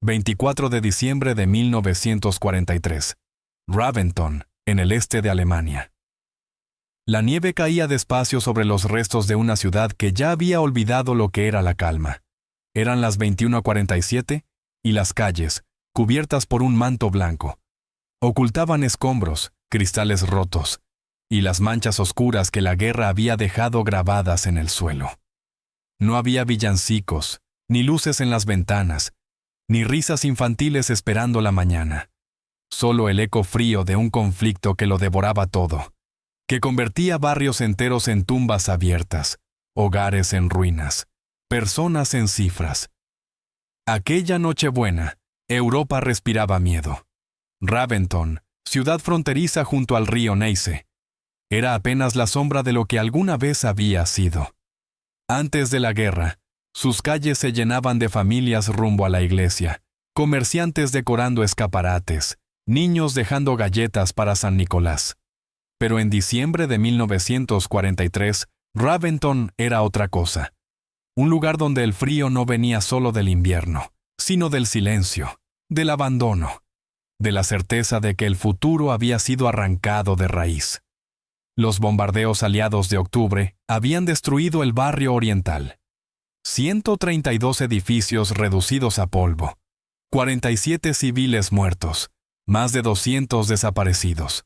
24 de diciembre de 1943. Raventon, en el este de Alemania. La nieve caía despacio sobre los restos de una ciudad que ya había olvidado lo que era la calma. Eran las 21:47 y las calles, cubiertas por un manto blanco, ocultaban escombros, cristales rotos y las manchas oscuras que la guerra había dejado grabadas en el suelo. No había villancicos, ni luces en las ventanas, ni risas infantiles esperando la mañana. Solo el eco frío de un conflicto que lo devoraba todo, que convertía barrios enteros en tumbas abiertas, hogares en ruinas, personas en cifras. Aquella Nochebuena, Europa respiraba miedo. Raventon, ciudad fronteriza junto al río Neisse, era apenas la sombra de lo que alguna vez había sido. Antes de la guerra, sus calles se llenaban de familias rumbo a la iglesia, comerciantes decorando escaparates, niños dejando galletas para San Nicolás. Pero en diciembre de 1943, Raventon era otra cosa. Un lugar donde el frío no venía solo del invierno, sino del silencio, del abandono, de la certeza de que el futuro había sido arrancado de raíz. Los bombardeos aliados de octubre habían destruido el barrio oriental. 132 edificios reducidos a polvo, 47 civiles muertos, más de 200 desaparecidos.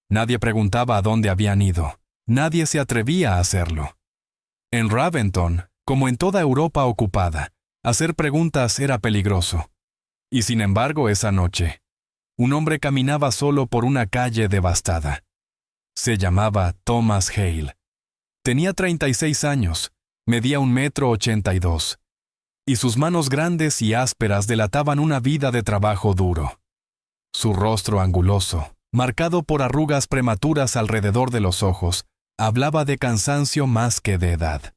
Nadie preguntaba a dónde habían ido, nadie se atrevía a hacerlo. En Raventon, como en toda Europa ocupada, hacer preguntas era peligroso. Y sin embargo, esa noche, un hombre caminaba solo por una calle devastada. Se llamaba Thomas Hale. Tenía 36 años, medía 1,82 m, y sus manos grandes y ásperas delataban una vida de trabajo duro. Su rostro anguloso, marcado por arrugas prematuras alrededor de los ojos, hablaba de cansancio más que de edad.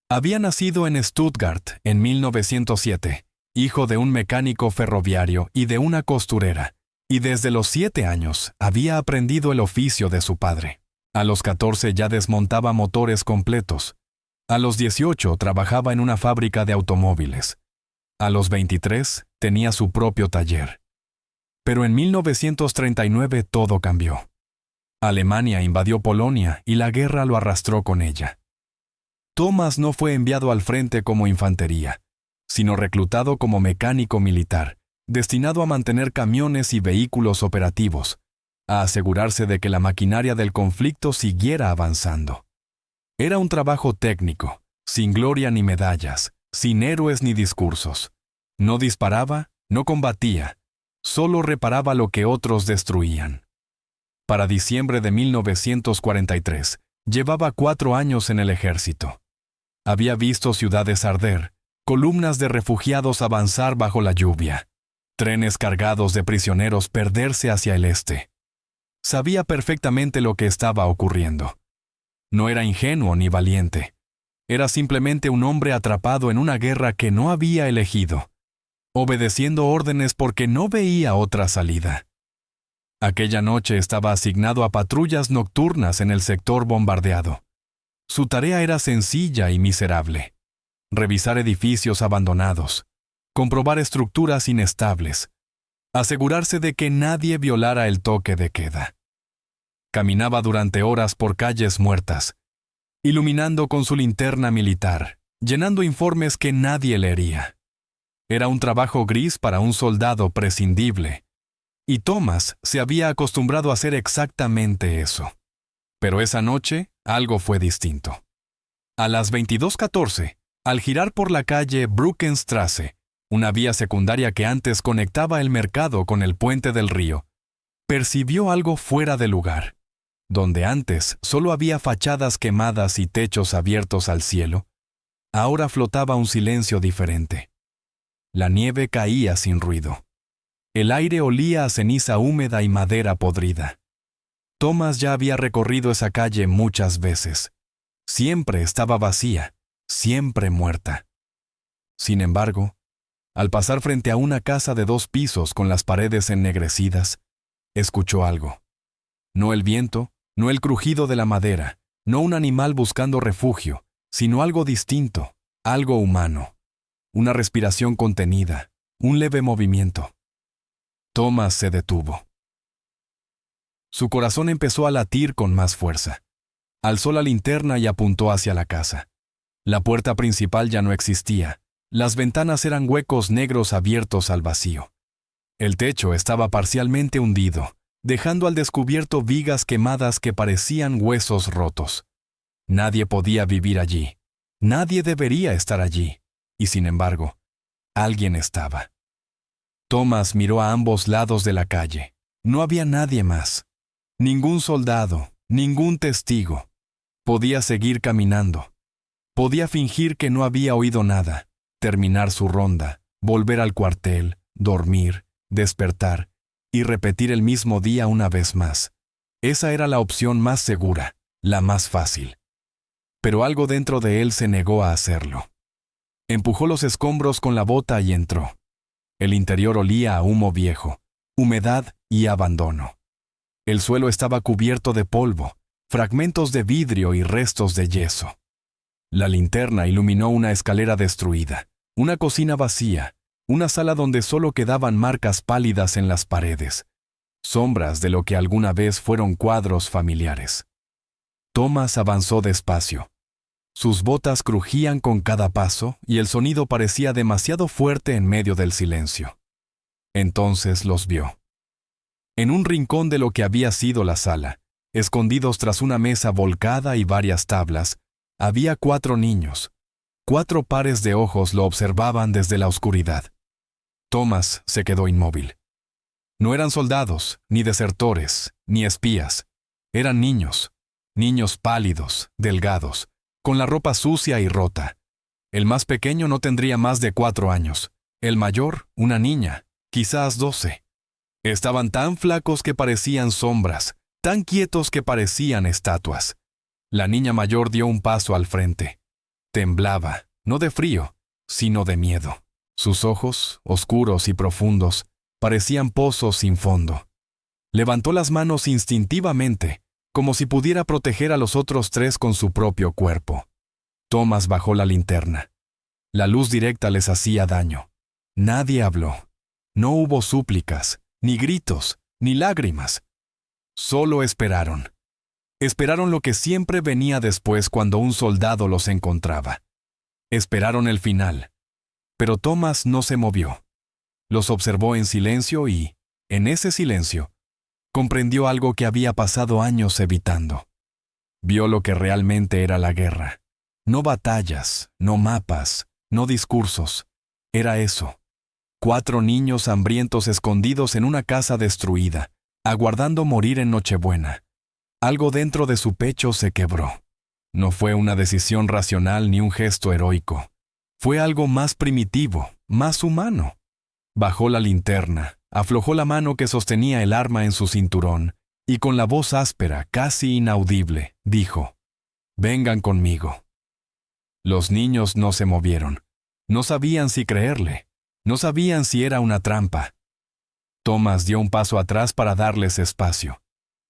Había nacido en Stuttgart en 1907, hijo de un mecánico ferroviario y de una costurera, y desde los 7 años había aprendido el oficio de su padre. A los 14 ya desmontaba motores completos. A los 18 trabajaba en una fábrica de automóviles. A los 23 tenía su propio taller. Pero en 1939 todo cambió. Alemania invadió Polonia y la guerra lo arrastró con ella. Thomas no fue enviado al frente como infantería, sino reclutado como mecánico militar, destinado a mantener camiones y vehículos operativos, a asegurarse de que la maquinaria del conflicto siguiera avanzando. Era un trabajo técnico, sin gloria ni medallas, sin héroes ni discursos. No disparaba, no combatía, solo reparaba lo que otros destruían. Para diciembre de 1943, llevaba 4 años en el ejército. Había visto ciudades arder, columnas de refugiados avanzar bajo la lluvia, trenes cargados de prisioneros perderse hacia el este. Sabía perfectamente lo que estaba ocurriendo. No era ingenuo ni valiente. Era simplemente un hombre atrapado en una guerra que no había elegido, obedeciendo órdenes porque no veía otra salida. Aquella noche estaba asignado a patrullas nocturnas en el sector bombardeado. Su tarea era sencilla y miserable: revisar edificios abandonados, comprobar estructuras inestables, asegurarse de que nadie violara el toque de queda. Caminaba durante horas por calles muertas, iluminando con su linterna militar, llenando informes que nadie leería. Era un trabajo gris para un soldado prescindible, y Thomas se había acostumbrado a hacer exactamente eso. Pero esa noche, algo fue distinto. A las 22:14, al girar por la calle Brückenstraße, una vía secundaria que antes conectaba el mercado con el puente del río, percibió algo fuera de lugar. Donde antes solo había fachadas quemadas y techos abiertos al cielo, ahora flotaba un silencio diferente. La nieve caía sin ruido. El aire olía a ceniza húmeda y madera podrida. Thomas ya había recorrido esa calle muchas veces. Siempre estaba vacía, siempre muerta. Sin embargo, al pasar frente a una casa de 2 pisos con las paredes ennegrecidas, escuchó algo. No el viento, no el crujido de la madera, no un animal buscando refugio, sino algo distinto, algo humano. Una respiración contenida, Un leve movimiento. Thomas se detuvo. Su corazón empezó a latir con más fuerza. Alzó la linterna y apuntó hacia la casa. La puerta principal ya no existía. Las ventanas eran huecos negros abiertos al vacío. El techo estaba parcialmente hundido, dejando al descubierto vigas quemadas que parecían huesos rotos. Nadie podía vivir allí. Nadie debería estar allí. Y sin embargo, alguien estaba. Thomas miró a ambos lados de la calle. No había nadie más. Ningún soldado, ningún testigo. Podía seguir caminando. Podía fingir que no había oído nada, terminar su ronda, volver al cuartel, dormir, despertar y repetir el mismo día una vez más. Esa era la opción más segura, la más fácil. Pero algo dentro de él se negó a hacerlo. Empujó los escombros con la bota y entró. El interior olía a humo viejo, humedad y abandono. El suelo estaba cubierto de polvo, fragmentos de vidrio y restos de yeso. La linterna iluminó una escalera destruida, una cocina vacía, una sala donde solo quedaban marcas pálidas en las paredes, sombras de lo que alguna vez fueron cuadros familiares. Thomas avanzó despacio. Sus botas crujían con cada paso y el sonido parecía demasiado fuerte en medio del silencio. Entonces los vio. En un rincón de lo que había sido la sala, escondidos tras una mesa volcada y varias tablas, había 4 niños. 4 pares de ojos lo observaban desde la oscuridad. Thomas se quedó inmóvil. No eran soldados, ni desertores, ni espías. Eran niños. Niños pálidos, delgados, con la ropa sucia y rota. El más pequeño no tendría más de 4 años. El mayor, una niña, quizás 12. Estaban tan flacos que parecían sombras, tan quietos que parecían estatuas. La niña mayor dio un paso al frente. Temblaba, no de frío, sino de miedo. Sus ojos, oscuros y profundos, parecían pozos sin fondo. Levantó las manos instintivamente, como si pudiera proteger a los otros 3 con su propio cuerpo. Thomas bajó la linterna. La luz directa les hacía daño. Nadie habló. No hubo súplicas, ni gritos, ni lágrimas. Solo esperaron. Esperaron lo que siempre venía después cuando un soldado los encontraba. Esperaron el final. Pero Thomas no se movió. Los observó en silencio y, en ese silencio, comprendió algo que había pasado años evitando. Vio lo que realmente era la guerra. No batallas, no mapas, no discursos. Era eso. 4 niños hambrientos escondidos en una casa destruida, aguardando morir en Nochebuena. Algo dentro de su pecho se quebró. No fue una decisión racional ni un gesto heroico. Fue algo más primitivo, más humano. Bajó la linterna, aflojó la mano que sostenía el arma en su cinturón, y con la voz áspera, casi inaudible, dijo: «Vengan conmigo». Los niños no se movieron. No sabían si creerle. No sabían si era una trampa. Thomas dio un paso atrás para darles espacio.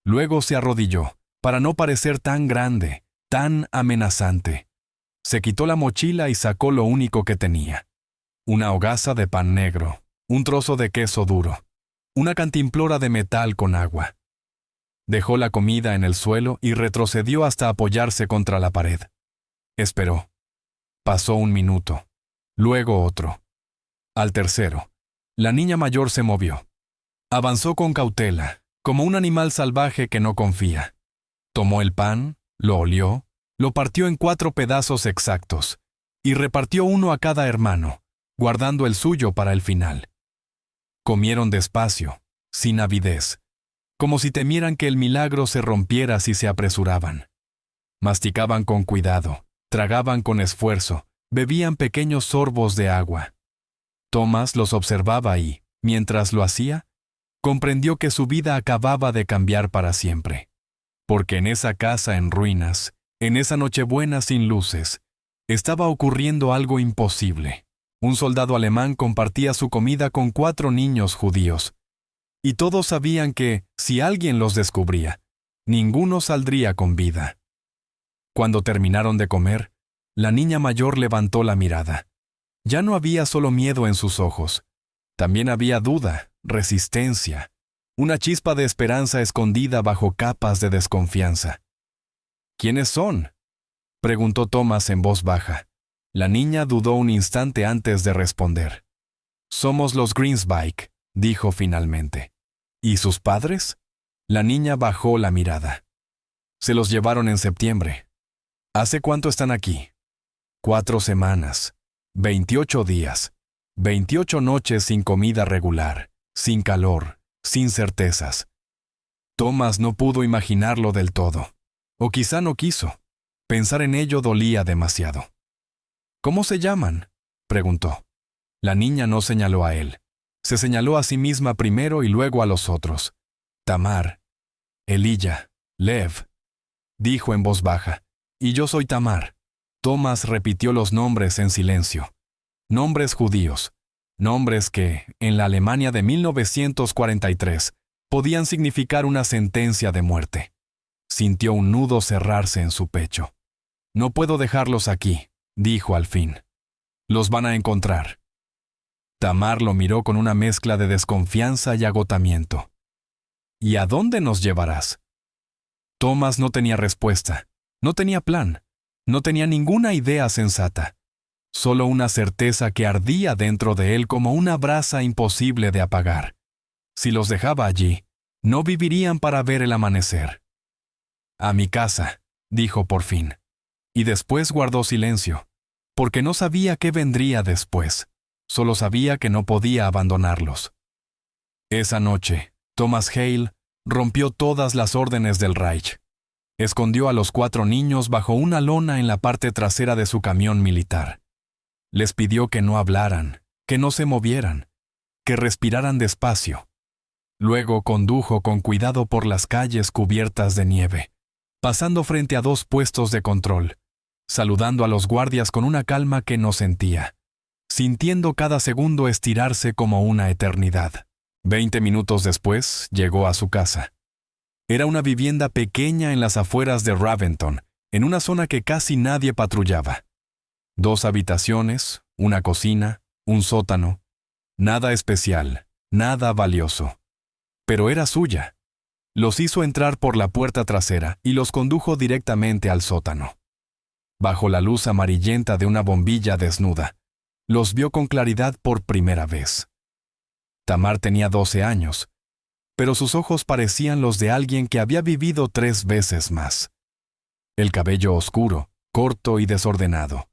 Luego se arrodilló, para no parecer tan grande, tan amenazante. Se quitó la mochila y sacó lo único que tenía. Una hogaza de pan negro, un trozo de queso duro, una cantimplora de metal con agua. Dejó la comida en el suelo y retrocedió hasta apoyarse contra la pared. Esperó. Pasó un minuto, luego otro. Al tercero, la niña mayor se movió. Avanzó con cautela, como un animal salvaje que no confía. Tomó el pan, lo olió, lo partió en 4 pedazos exactos, y repartió uno a cada hermano, guardando el suyo para el final. Comieron despacio, sin avidez, como si temieran que el milagro se rompiera si se apresuraban. Masticaban con cuidado, tragaban con esfuerzo, bebían pequeños sorbos de agua. Thomas los observaba y, mientras lo hacía, comprendió que su vida acababa de cambiar para siempre. Porque en esa casa en ruinas, en esa Nochebuena sin luces, estaba ocurriendo algo imposible. Un soldado alemán compartía su comida con 4 niños judíos. Y todos sabían que, si alguien los descubría, ninguno saldría con vida. Cuando terminaron de comer, la niña mayor levantó la mirada. Ya no había solo miedo en sus ojos. También había duda, resistencia, una chispa de esperanza escondida bajo capas de desconfianza. ¿Quiénes son?, preguntó Thomas en voz baja. La niña dudó un instante antes de responder. Somos los Greensbyke, dijo finalmente. ¿Y sus padres? La niña bajó la mirada. Se los llevaron en septiembre. ¿Hace cuánto están aquí? 4 semanas, 28 días, 28 noches sin comida regular, sin calor, sin certezas. Thomas no pudo imaginarlo del todo. O quizá no quiso. Pensar en ello dolía demasiado. ¿Cómo se llaman?, preguntó. La niña no señaló a él. Se señaló a sí misma primero y luego a los otros. Tamar, Elijah, Lev, dijo en voz baja. Y yo soy Tamar. Thomas repitió los nombres en silencio. Nombres judíos. Nombres que, en la Alemania de 1943, podían significar una sentencia de muerte. Sintió un nudo cerrarse en su pecho. No puedo dejarlos aquí, dijo al fin. Los van a encontrar. Tamar lo miró con una mezcla de desconfianza y agotamiento. ¿Y a dónde nos llevarás? Thomas no tenía respuesta, no tenía plan, no tenía ninguna idea sensata. Solo una certeza que ardía dentro de él como una brasa imposible de apagar. Si los dejaba allí, no vivirían para ver el amanecer. A mi casa, dijo por fin. Y después guardó silencio, porque no sabía qué vendría después. Solo sabía que no podía abandonarlos. Esa noche, Thomas Hale rompió todas las órdenes del Reich. Escondió a los 4 niños bajo una lona en la parte trasera de su camión militar. Les pidió que no hablaran, que no se movieran, que respiraran despacio. Luego condujo con cuidado por las calles cubiertas de nieve, pasando frente a 2 puestos de control, saludando a los guardias con una calma que no sentía, sintiendo cada segundo estirarse como una eternidad. 20 minutos después, llegó a su casa. Era una vivienda pequeña en las afueras de Raventon, en una zona que casi nadie patrullaba. 2 habitaciones, una cocina, un sótano. Nada especial, nada valioso. Pero era suya. Los hizo entrar por la puerta trasera y los condujo directamente al sótano. Bajo la luz amarillenta de una bombilla desnuda, los vio con claridad por primera vez. Tamar tenía 12 años, pero sus ojos parecían los de alguien que había vivido 3 veces más. El cabello oscuro, corto y desordenado.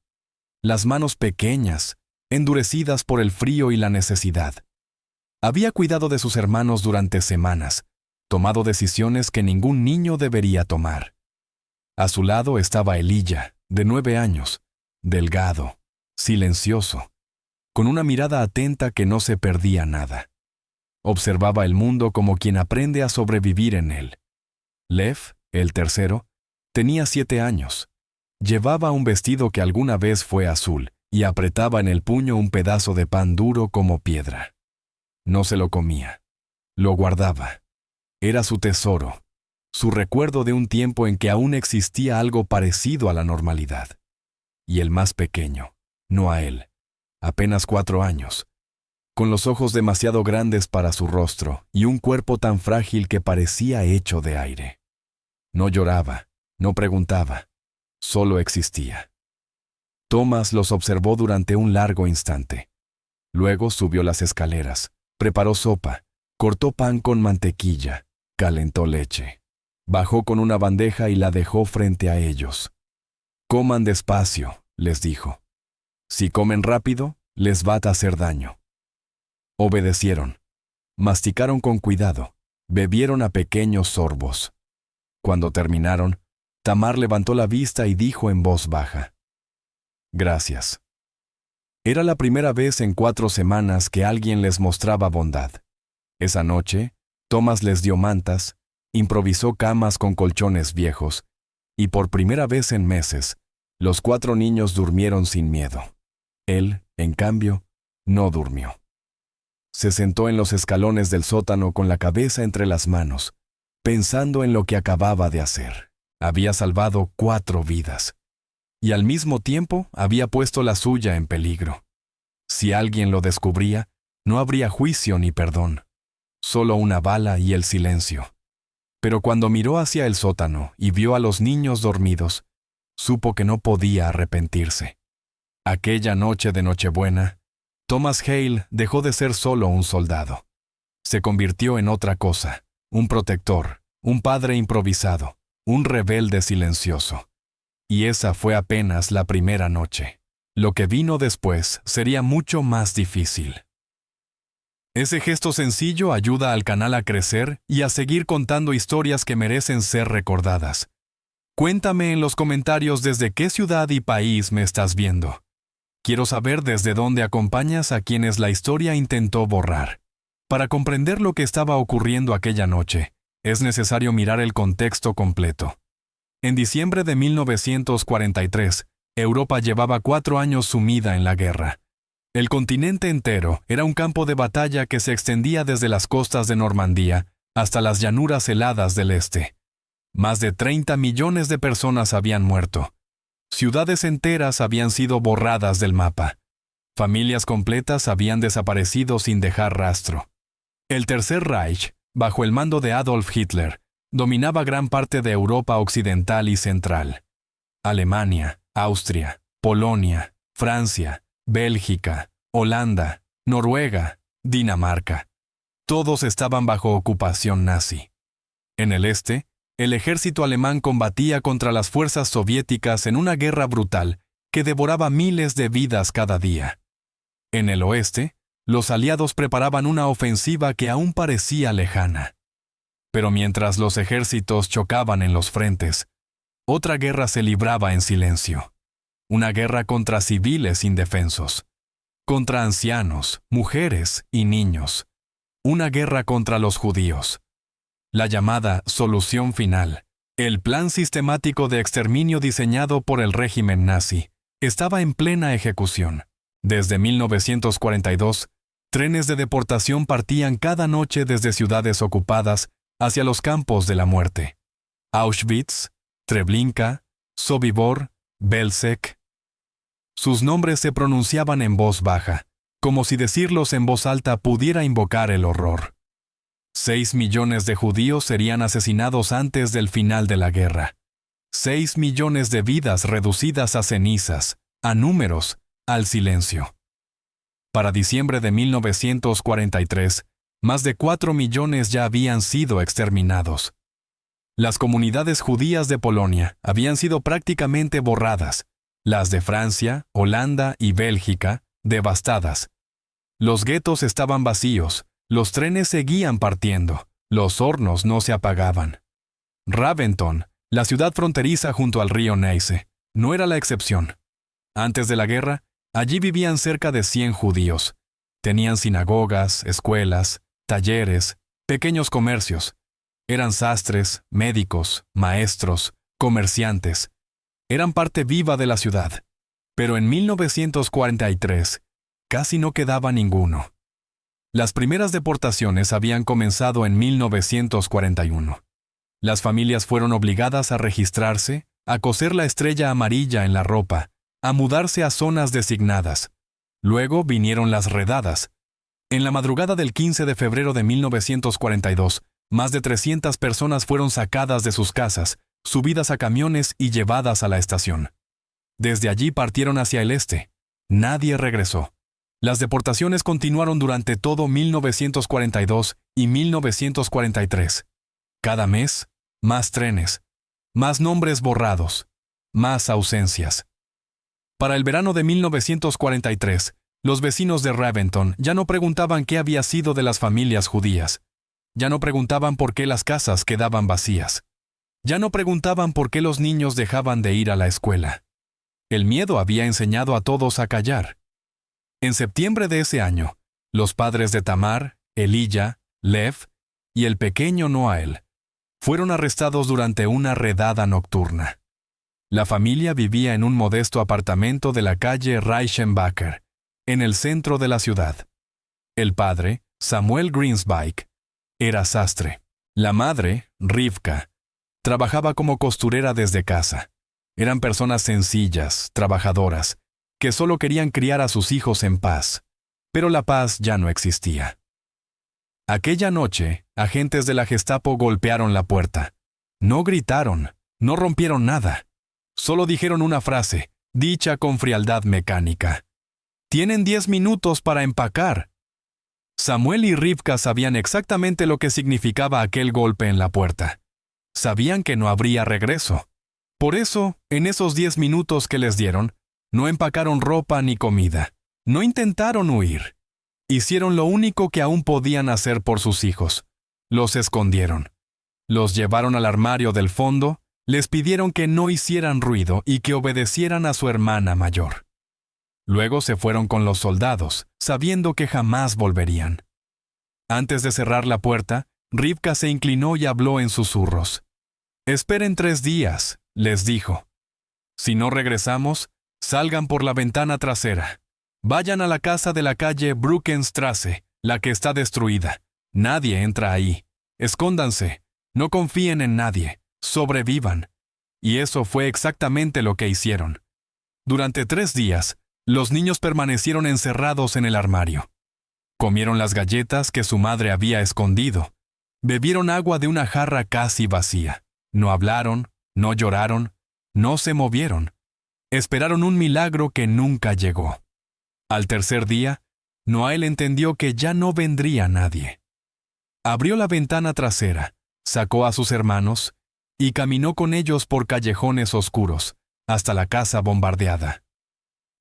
Las manos pequeñas, endurecidas por el frío y la necesidad. Había cuidado de sus hermanos durante semanas, tomado decisiones que ningún niño debería tomar. A su lado estaba Elijah, de 9 años, delgado, silencioso, con una mirada atenta que no se perdía nada. Observaba el mundo como quien aprende a sobrevivir en él. Lev, el tercero, tenía 7 años. Llevaba un vestido que alguna vez fue azul y apretaba en el puño un pedazo de pan duro como piedra. No se lo comía. Lo guardaba. Era su tesoro, su recuerdo de un tiempo en que aún existía algo parecido a la normalidad. Y el más pequeño, Noael, apenas 4 años, con los ojos demasiado grandes para su rostro y un cuerpo tan frágil que parecía hecho de aire. No lloraba, no preguntaba, solo existía. Thomas los observó durante un largo instante. Luego subió las escaleras, preparó sopa, cortó pan con mantequilla, calentó leche. Bajó con una bandeja y la dejó frente a ellos. Coman despacio, les dijo. Si comen rápido, les va a hacer daño. Obedecieron. Masticaron con cuidado. Bebieron a pequeños sorbos. Cuando terminaron, Tamar levantó la vista y dijo en voz baja: «Gracias». Era la primera vez en 4 semanas que alguien les mostraba bondad. Esa noche, Thomas les dio mantas, improvisó camas con colchones viejos, y por primera vez en meses, los 4 niños durmieron sin miedo. Él, en cambio, no durmió. Se sentó en los escalones del sótano con la cabeza entre las manos, pensando en lo que acababa de hacer. Había salvado 4 vidas. Y al mismo tiempo había puesto la suya en peligro. Si alguien lo descubría, No habría juicio ni perdón, solo una bala y el silencio. Pero cuando miró hacia el sótano y vio a los niños dormidos, supo que no podía arrepentirse. Aquella noche de Nochebuena, Thomas Hale dejó de ser solo un soldado. Se convirtió en otra cosa, un protector, un padre improvisado, un rebelde silencioso. Y esa fue apenas la primera noche. Lo que vino después sería mucho más difícil. Ese gesto sencillo ayuda al canal a crecer y a seguir contando historias que merecen ser recordadas. Cuéntame en los comentarios desde qué ciudad y país me estás viendo. Quiero saber desde dónde acompañas a quienes la historia intentó borrar. Para comprender lo que estaba ocurriendo aquella noche, es necesario mirar el contexto completo. En diciembre de 1943, Europa llevaba 4 años sumida en la guerra. El continente entero era un campo de batalla que se extendía desde las costas de Normandía hasta las llanuras heladas del este. Más de 30 millones de personas habían muerto. Ciudades enteras habían sido borradas del mapa. Familias completas habían desaparecido sin dejar rastro. El Tercer Reich, bajo el mando de Adolf Hitler, dominaba gran parte de Europa occidental y central. Alemania, Austria, Polonia, Francia, Bélgica, Holanda, Noruega, Dinamarca. Todos estaban bajo ocupación nazi. En el este, el ejército alemán combatía contra las fuerzas soviéticas en una guerra brutal que devoraba miles de vidas cada día. En el oeste, los aliados preparaban una ofensiva que aún parecía lejana. Pero mientras los ejércitos chocaban en los frentes, otra guerra se libraba en silencio. Una guerra contra civiles indefensos, contra ancianos, mujeres y niños. Una guerra contra los judíos. La llamada solución final, el plan sistemático de exterminio diseñado por el régimen nazi, estaba en plena ejecución. Desde 1942, trenes de deportación partían cada noche desde ciudades ocupadas hacia los campos de la muerte. Auschwitz, Treblinka, Sobibor, Belzec. Sus nombres se pronunciaban en voz baja, como si decirlos en voz alta pudiera invocar el horror. 6 millones de judíos serían asesinados antes del final de la guerra. 6 millones de vidas reducidas a cenizas, a números, al silencio. Para diciembre de 1943, más de 4 millones ya habían sido exterminados. Las comunidades judías de Polonia habían sido prácticamente borradas, las de Francia, Holanda y Bélgica, devastadas. Los guetos estaban vacíos, los trenes seguían partiendo, los hornos no se apagaban. Raventon, la ciudad fronteriza junto al río Neisse, no era la excepción. Antes de la guerra, allí vivían cerca de 100 judíos. Tenían sinagogas, escuelas, talleres, pequeños comercios. Eran sastres, médicos, maestros, comerciantes. Eran parte viva de la ciudad. Pero en 1943, casi no quedaba ninguno. Las primeras deportaciones habían comenzado en 1941. Las familias fueron obligadas a registrarse, a coser la estrella amarilla en la ropa, a mudarse a zonas designadas. Luego vinieron las redadas. En la madrugada del 15 de febrero de 1942, más de 300 personas fueron sacadas de sus casas, subidas a camiones y llevadas a la estación. Desde allí partieron hacia el este. Nadie regresó. Las deportaciones continuaron durante todo 1942 y 1943. Cada mes, más trenes, más nombres borrados, más ausencias. Para el verano de 1943, los vecinos de Raventon ya no preguntaban qué había sido de las familias judías. Ya no preguntaban por qué las casas quedaban vacías. Ya no preguntaban por qué los niños dejaban de ir a la escuela. El miedo había enseñado a todos a callar. En septiembre de ese año, los padres de Tamar, Elilla, Lev y el pequeño Noael fueron arrestados durante una redada nocturna. La familia vivía en un modesto apartamento de la calle Reichenbacher, en el centro de la ciudad. El padre, Samuel Greensbyke, era sastre. La madre, Rivka, trabajaba como costurera desde casa. Eran personas sencillas, trabajadoras, que solo querían criar a sus hijos en paz. pero la paz ya no existía. Aquella noche, agentes de la Gestapo golpearon la puerta. No gritaron, no rompieron nada. Solo dijeron una frase, dicha con frialdad mecánica. «Tienen 10 minutos para empacar». Samuel y Rivka sabían exactamente lo que significaba aquel golpe en la puerta. Sabían que no habría regreso. Por eso, en esos 10 minutos que les dieron, no empacaron ropa ni comida. No intentaron huir. Hicieron lo único que aún podían hacer por sus hijos. Los escondieron. Los llevaron al armario del fondo, les pidieron que no hicieran ruido y que obedecieran a su hermana mayor. Luego se fueron con los soldados, sabiendo que jamás volverían. Antes de cerrar la puerta, Rivka se inclinó y habló en susurros. «Esperen 3 días», les dijo. «Si no regresamos, salgan por la ventana trasera. Vayan a la casa de la calle Bruckenstrasse, la que está destruida. Nadie entra ahí. Escóndanse. No confíen en nadie. Sobrevivan». Y eso fue exactamente lo que hicieron. Durante 3 días, los niños permanecieron encerrados en el armario. Comieron las galletas que su madre había escondido. Bebieron agua de una jarra casi vacía. No hablaron, no lloraron, no se movieron. Esperaron un milagro que nunca llegó. Al tercer día, Noel entendió que ya no vendría nadie. Abrió la ventana trasera, sacó a sus hermanos y caminó con ellos por callejones oscuros, hasta la casa bombardeada.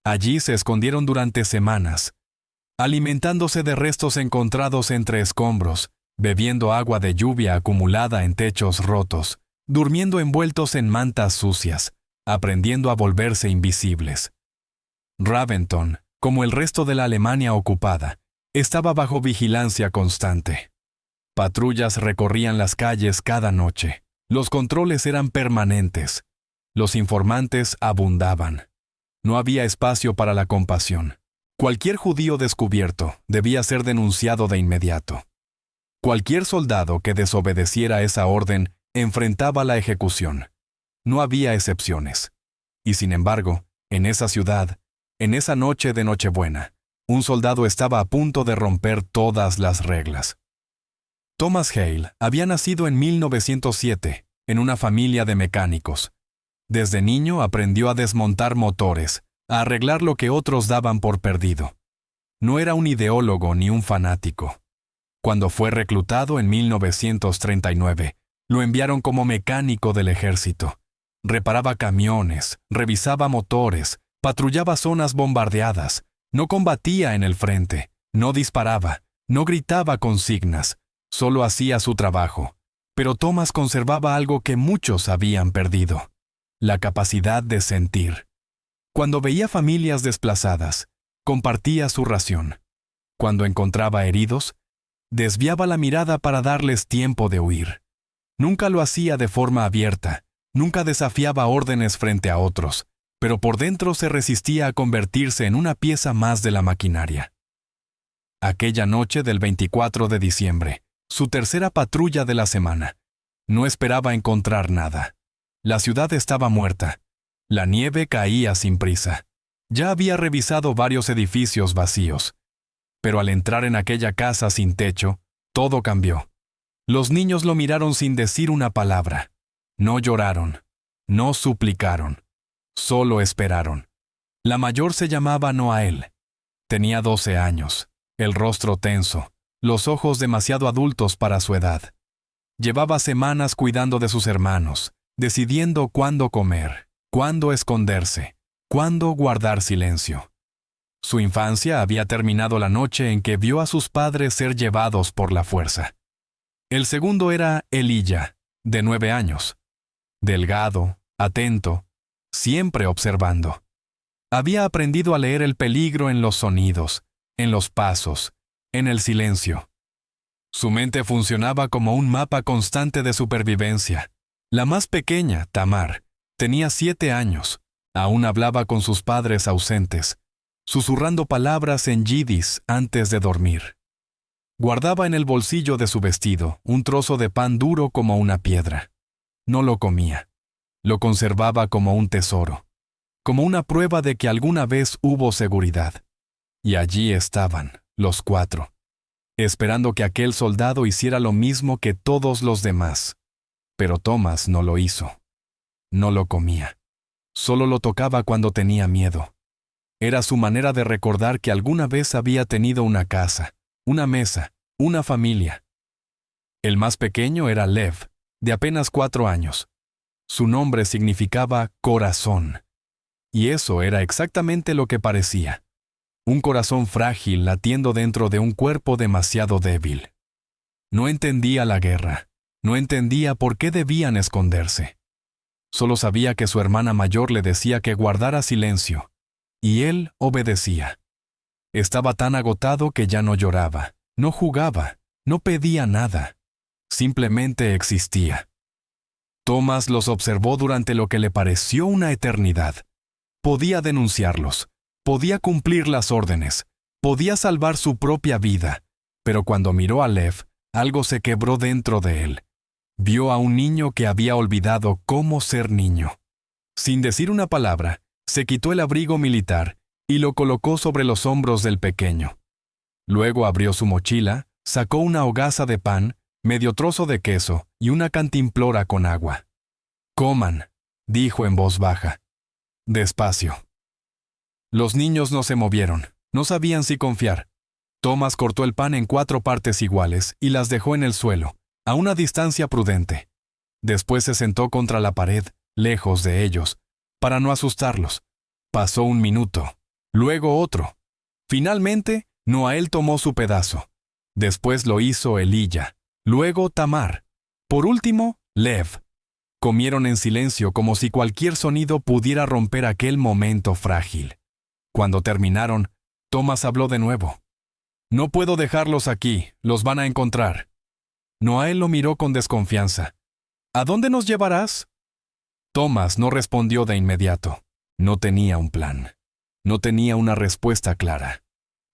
Allí se escondieron durante semanas, alimentándose de restos encontrados entre escombros, bebiendo agua de lluvia acumulada en techos rotos, durmiendo envueltos en mantas sucias, aprendiendo a volverse invisibles. Raventon, como el resto de la Alemania ocupada, estaba bajo vigilancia constante. Patrullas recorrían las calles cada noche. Los controles eran permanentes. Los informantes abundaban. No había espacio para la compasión. Cualquier judío descubierto debía ser denunciado de inmediato. Cualquier soldado que desobedeciera esa orden enfrentaba la ejecución. No había excepciones. Y sin embargo, en esa ciudad, en esa noche de Nochebuena, un soldado estaba a punto de romper todas las reglas. Thomas Hale había nacido en 1907, en una familia de mecánicos. Desde niño aprendió a desmontar motores, a arreglar lo que otros daban por perdido. No era un ideólogo ni un fanático. Cuando fue reclutado en 1939, lo enviaron como mecánico del ejército. Reparaba camiones, revisaba motores, patrullaba zonas bombardeadas, no combatía en el frente, no disparaba, no gritaba consignas, solo hacía su trabajo. Pero Thomas conservaba algo que muchos habían perdido: la capacidad de sentir. Cuando veía familias desplazadas, compartía su ración. Cuando encontraba heridos, desviaba la mirada para darles tiempo de huir. Nunca lo hacía de forma abierta, nunca desafiaba órdenes frente a otros, pero por dentro se resistía a convertirse en una pieza más de la maquinaria. Aquella noche del 24 de diciembre, su tercera patrulla de la semana, no esperaba encontrar nada. La ciudad estaba muerta. La nieve caía sin prisa. Ya había revisado varios edificios vacíos. Pero al entrar en aquella casa sin techo, todo cambió. Los niños lo miraron sin decir una palabra. No lloraron, no suplicaron, solo esperaron. La mayor se llamaba Noel. Tenía 12 años, el rostro tenso, los ojos demasiado adultos para su edad. Llevaba semanas cuidando de sus hermanos, decidiendo cuándo comer, cuándo esconderse, cuándo guardar silencio. Su infancia había terminado la noche en que vio a sus padres ser llevados por la fuerza. El segundo era Elijah, de 9 años. Delgado, atento, siempre observando. Había aprendido a leer el peligro en los sonidos, en los pasos, en el silencio. Su mente funcionaba como un mapa constante de supervivencia. La más pequeña, Tamar, tenía 7 años. Aún hablaba con sus padres ausentes, susurrando palabras en yidis antes de dormir. Guardaba en el bolsillo de su vestido un trozo de pan duro como una piedra. No lo comía. Lo conservaba como un tesoro, como una prueba de que alguna vez hubo seguridad. Y allí estaban, los 4, esperando que aquel soldado hiciera lo mismo que todos los demás. Pero Thomas no lo hizo. No lo comía. Solo lo tocaba cuando tenía miedo. Era su manera de recordar que alguna vez había tenido una casa, una mesa, una familia. El más pequeño era Lev, de apenas 4 años. Su nombre significaba corazón. Y eso era exactamente lo que parecía. Un corazón frágil latiendo dentro de un cuerpo demasiado débil. No entendía la guerra. No entendía por qué debían esconderse. Solo sabía que su hermana mayor le decía que guardara silencio. Y él obedecía. Estaba tan agotado que ya no lloraba, no jugaba, no pedía nada. Simplemente existía. Thomas los observó durante lo que le pareció una eternidad. Podía denunciarlos, podía cumplir las órdenes, podía salvar su propia vida, pero cuando miró a Lev, algo se quebró dentro de él. Vio a un niño que había olvidado cómo ser niño. Sin decir una palabra, se quitó el abrigo militar y lo colocó sobre los hombros del pequeño. Luego abrió su mochila, sacó una hogaza de pan, medio trozo de queso y una cantimplora con agua. «Coman», dijo en voz baja. Despacio. Los niños no se movieron, no sabían si confiar. Thomas cortó el pan en 4 partes iguales y las dejó en el suelo, a una distancia prudente. Después se sentó contra la pared, lejos de ellos, para no asustarlos. Pasó 1 minuto, luego otro. Finalmente, Noael tomó su pedazo. Después lo hizo Elilla, luego Tamar. Por último, Lev. Comieron en silencio como si cualquier sonido pudiera romper aquel momento frágil. Cuando terminaron, Thomas habló de nuevo. «No puedo dejarlos aquí, los van a encontrar». Noael lo miró con desconfianza. «¿A dónde nos llevarás?» Thomas no respondió de inmediato. No tenía un plan. No tenía una respuesta clara.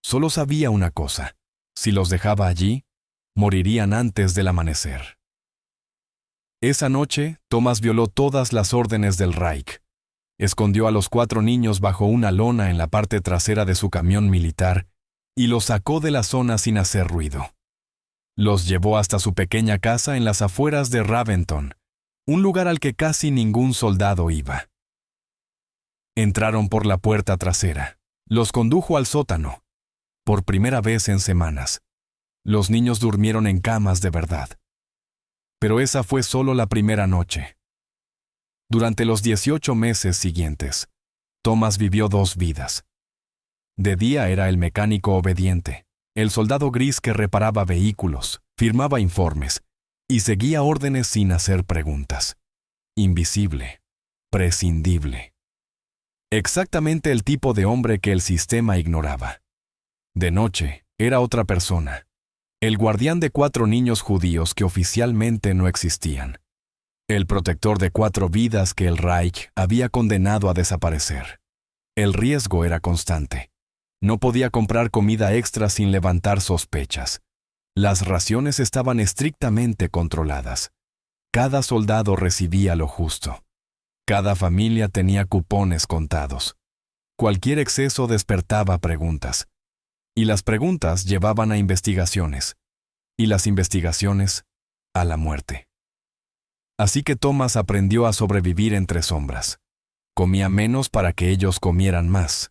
Solo sabía una cosa. Si los dejaba allí, morirían antes del amanecer. Esa noche, Thomas violó todas las órdenes del Reich. Escondió a los 4 niños bajo una lona en la parte trasera de su camión militar y los sacó de la zona sin hacer ruido. Los llevó hasta su pequeña casa en las afueras de Raventon, un lugar al que casi ningún soldado iba. Entraron por la puerta trasera. Los condujo al sótano. Por primera vez en semanas. Los niños durmieron en camas de verdad. Pero esa fue solo la primera noche. Durante los 18 meses siguientes, Thomas vivió 2 vidas. De día era el mecánico obediente, el soldado gris que reparaba vehículos, firmaba informes y seguía órdenes sin hacer preguntas. Invisible, prescindible. Exactamente el tipo de hombre que el sistema ignoraba. De noche, era otra persona. El guardián de 4 niños judíos que oficialmente no existían. El protector de 4 vidas que el Reich había condenado a desaparecer. El riesgo era constante. No podía comprar comida extra sin levantar sospechas. Las raciones estaban estrictamente controladas. Cada soldado recibía lo justo. Cada familia tenía cupones contados. Cualquier exceso despertaba preguntas. Y las preguntas llevaban a investigaciones. Y las investigaciones a la muerte. Así que Thomas aprendió a sobrevivir entre sombras. Comía menos para que ellos comieran más.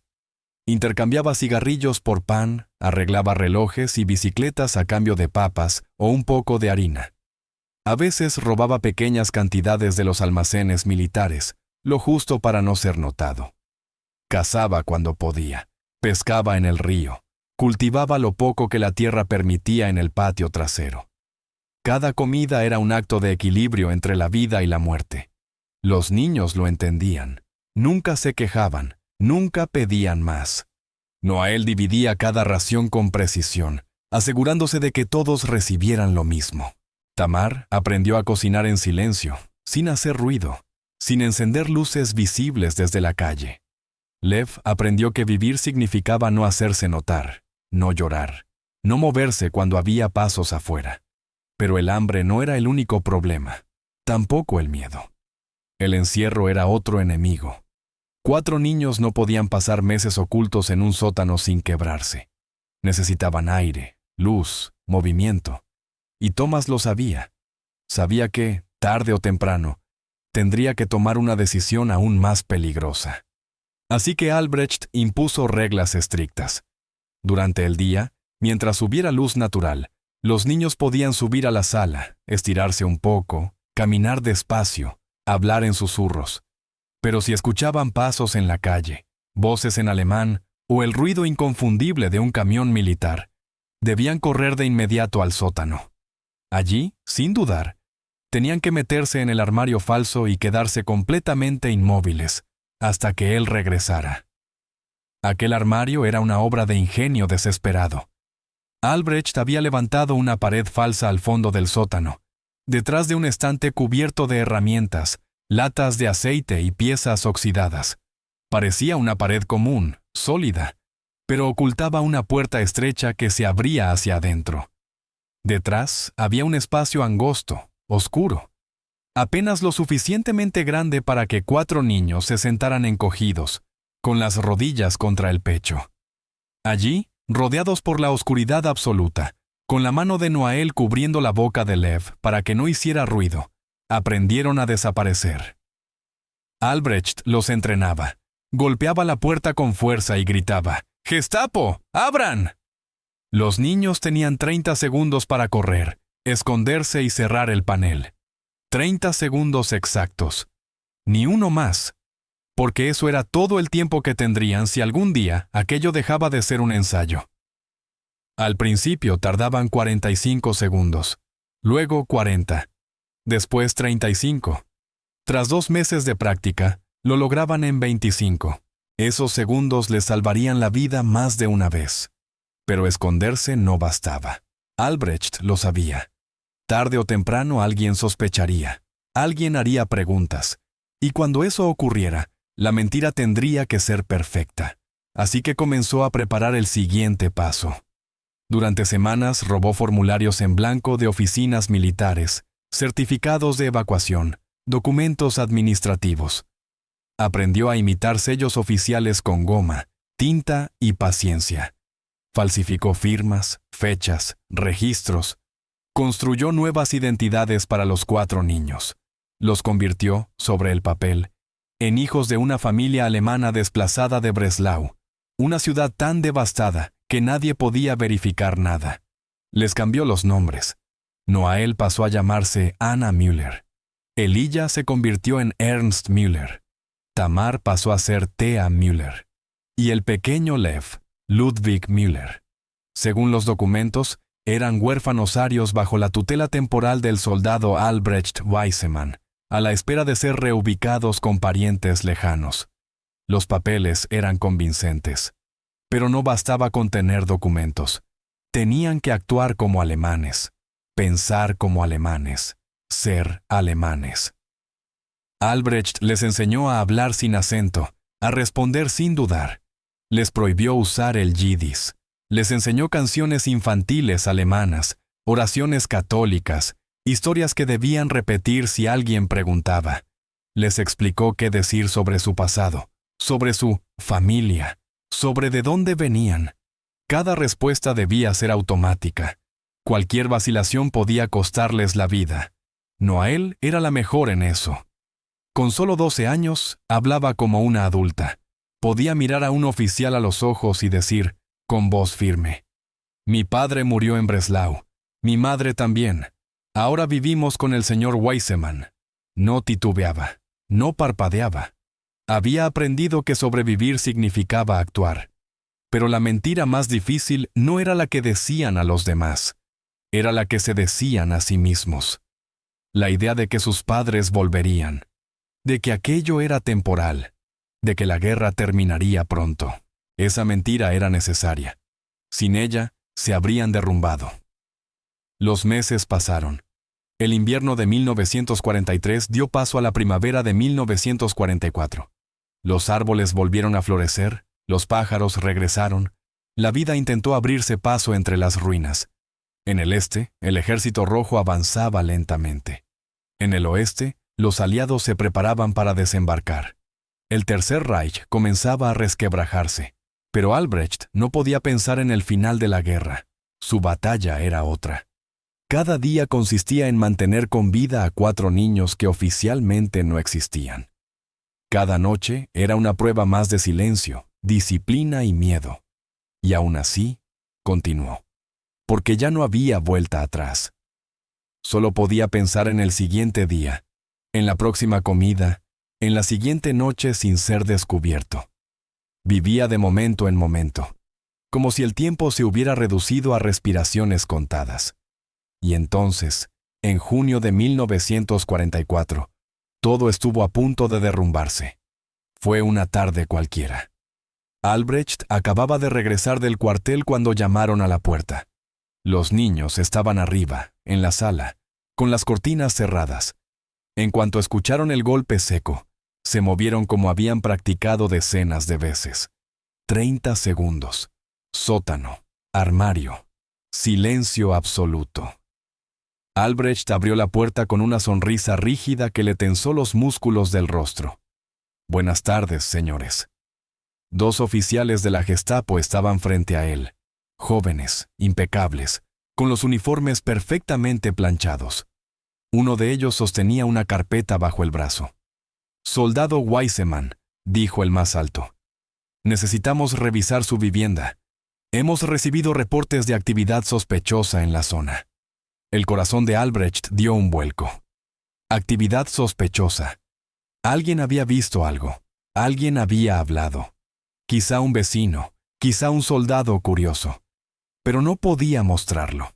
Intercambiaba cigarrillos por pan, arreglaba relojes y bicicletas a cambio de papas o un poco de harina. A veces robaba pequeñas cantidades de los almacenes militares, lo justo para no ser notado. Cazaba cuando podía, pescaba en el río, cultivaba lo poco que la tierra permitía en el patio trasero. Cada comida era un acto de equilibrio entre la vida y la muerte. Los niños lo entendían. Nunca se quejaban, nunca pedían más. Noael dividía cada ración con precisión, asegurándose de que todos recibieran lo mismo. Tamar aprendió a cocinar en silencio, sin hacer ruido, sin encender luces visibles desde la calle. Lev aprendió que vivir significaba no hacerse notar, no llorar, no moverse cuando había pasos afuera. Pero el hambre no era el único problema, tampoco el miedo. El encierro era otro enemigo. 4 niños no podían pasar meses ocultos en un sótano sin quebrarse. Necesitaban aire, luz, movimiento. Y Thomas lo sabía. Sabía que, tarde o temprano, tendría que tomar una decisión aún más peligrosa. Así que Albrecht impuso reglas estrictas. Durante el día, mientras hubiera luz natural, los niños podían subir a la sala, estirarse un poco, caminar despacio, hablar en susurros. Pero si escuchaban pasos en la calle, voces en alemán o el ruido inconfundible de un camión militar, debían correr de inmediato al sótano. Allí, sin dudar, tenían que meterse en el armario falso y quedarse completamente inmóviles hasta que él regresara. Aquel armario era una obra de ingenio desesperado. Albrecht había levantado una pared falsa al fondo del sótano, detrás de un estante cubierto de herramientas, latas de aceite y piezas oxidadas. Parecía una pared común, sólida, pero ocultaba una puerta estrecha que se abría hacia adentro. Detrás había un espacio angosto, oscuro, apenas lo suficientemente grande para que 4 niños se sentaran encogidos, con las rodillas contra el pecho. Allí, rodeados por la oscuridad absoluta, con la mano de Noael cubriendo la boca de Lev para que no hiciera ruido, aprendieron a desaparecer. Albrecht los entrenaba. Golpeaba la puerta con fuerza y gritaba: «¡Gestapo! ¡Abran!». Los niños tenían 30 segundos para correr, esconderse y cerrar el panel. 30 segundos exactos. Ni uno más. Porque eso era todo el tiempo que tendrían si algún día aquello dejaba de ser un ensayo. Al principio tardaban 45 segundos, luego 40, después 35. Tras 2 meses de práctica, lo lograban en 25. Esos segundos les salvarían la vida más de una vez. Pero esconderse no bastaba. Albrecht lo sabía. Tarde o temprano alguien sospecharía, alguien haría preguntas, y cuando eso ocurriera, la mentira tendría que ser perfecta. Así que comenzó a preparar el siguiente paso. Durante semanas robó formularios en blanco de oficinas militares, certificados de evacuación, documentos administrativos. Aprendió a imitar sellos oficiales con goma, tinta y paciencia. Falsificó firmas, fechas, registros. Construyó nuevas identidades para los 4 niños. Los convirtió, sobre el papel, en hijos de una familia alemana desplazada de Breslau, una ciudad tan devastada que nadie podía verificar nada. Les cambió los nombres. Noael pasó a llamarse Anna Müller. Elijah se convirtió en Ernst Müller. Tamar pasó a ser Thea Müller. Y el pequeño Lev, Ludwig Müller. Según los documentos, eran huérfanos arios bajo la tutela temporal del soldado Albrecht Weissemann, a la espera de ser reubicados con parientes lejanos. Los papeles eran convincentes. Pero no bastaba con tener documentos. Tenían que actuar como alemanes, pensar como alemanes, ser alemanes. Albrecht les enseñó a hablar sin acento, a responder sin dudar. Les prohibió usar el yidis. Les enseñó canciones infantiles alemanas, oraciones católicas, historias que debían repetir si alguien preguntaba. Les explicó qué decir sobre su pasado, sobre su familia, sobre de dónde venían. Cada respuesta debía ser automática. Cualquier vacilación podía costarles la vida. Noael era la mejor en eso. Con solo 12 años, hablaba como una adulta. Podía mirar a un oficial a los ojos y decir, con voz firme: «Mi padre murió en Breslau. Mi madre también. Ahora vivimos con el señor Weissemann». No titubeaba. No parpadeaba. Había aprendido que sobrevivir significaba actuar. Pero la mentira más difícil no era la que decían a los demás. Era la que se decían a sí mismos. La idea de que sus padres volverían. De que aquello era temporal. De que la guerra terminaría pronto. Esa mentira era necesaria. Sin ella, se habrían derrumbado. Los meses pasaron. El invierno de 1943 dio paso a la primavera de 1944. Los árboles volvieron a florecer, los pájaros regresaron, la vida intentó abrirse paso entre las ruinas. En el este, el ejército rojo avanzaba lentamente. En el oeste, los aliados se preparaban para desembarcar. El Tercer Reich comenzaba a resquebrajarse. Pero Albrecht no podía pensar en el final de la guerra. Su batalla era otra. Cada día consistía en mantener con vida a 4 niños que oficialmente no existían. Cada noche era una prueba más de silencio, disciplina y miedo. Y aún así, continuó. Porque ya no había vuelta atrás. Solo podía pensar en el siguiente día, en la próxima comida, en la siguiente noche sin ser descubierto. Vivía de momento en momento, como si el tiempo se hubiera reducido a respiraciones contadas. Y entonces, en junio de 1944, todo estuvo a punto de derrumbarse. Fue una tarde cualquiera. Albrecht acababa de regresar del cuartel cuando llamaron a la puerta. Los niños estaban arriba, en la sala, con las cortinas cerradas. En cuanto escucharon el golpe seco, se movieron como habían practicado decenas de veces. 30 segundos. Sótano. Armario. Silencio absoluto. Albrecht abrió la puerta con una sonrisa rígida que le tensó los músculos del rostro. Buenas tardes, señores. 2 oficiales de la Gestapo estaban frente a él, jóvenes, impecables, con los uniformes perfectamente planchados. Uno de ellos sostenía una carpeta bajo el brazo. Soldado Weissemann, dijo el más alto. Necesitamos revisar su vivienda. Hemos recibido reportes de actividad sospechosa en la zona. El corazón de Albrecht dio un vuelco. Actividad sospechosa. Alguien había visto algo. Alguien había hablado. Quizá un vecino, quizá un soldado curioso. Pero no podía mostrarlo.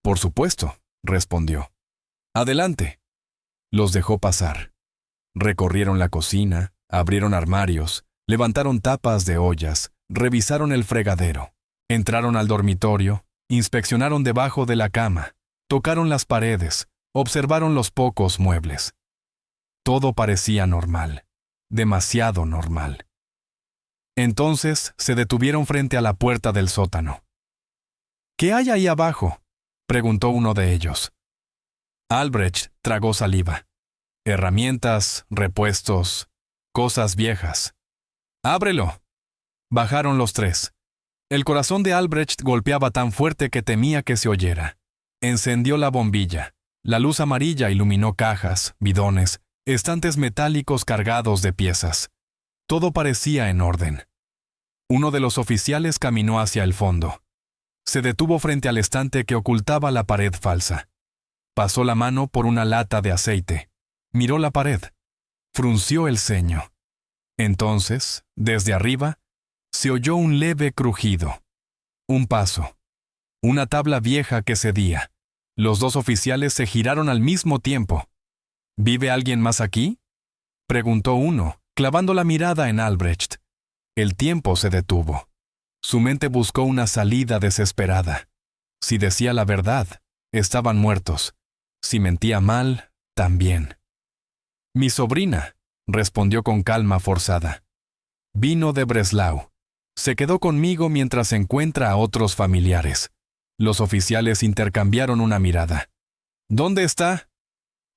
Por supuesto, respondió. Adelante. Los dejó pasar. Recorrieron la cocina, abrieron armarios, levantaron tapas de ollas, revisaron el fregadero, entraron al dormitorio, inspeccionaron debajo de la cama, tocaron las paredes, observaron los pocos muebles. Todo parecía normal, demasiado normal. Entonces se detuvieron frente a la puerta del sótano. ¿Qué hay ahí abajo?, preguntó uno de ellos. Albrecht tragó saliva. Herramientas, repuestos, cosas viejas. ¡Ábrelo! Bajaron los 3. El corazón de Albrecht golpeaba tan fuerte que temía que se oyera. Encendió la bombilla. La luz amarilla iluminó cajas, bidones, estantes metálicos cargados de piezas. Todo parecía en orden. Uno de los oficiales caminó hacia el fondo. Se detuvo frente al estante que ocultaba la pared falsa. Pasó la mano por una lata de aceite. Miró la pared. Frunció el ceño. Entonces, desde arriba, se oyó un leve crujido. Un paso. Una tabla vieja que cedía. Los 2 oficiales se giraron al mismo tiempo. ¿Vive alguien más aquí?, preguntó uno, clavando la mirada en Albrecht. El tiempo se detuvo. Su mente buscó una salida desesperada. Si decía la verdad, estaban muertos. Si mentía mal, también. Mi sobrina, respondió con calma forzada. Vino de Breslau. Se quedó conmigo mientras encuentra a otros familiares. Los oficiales intercambiaron una mirada. ¿Dónde está?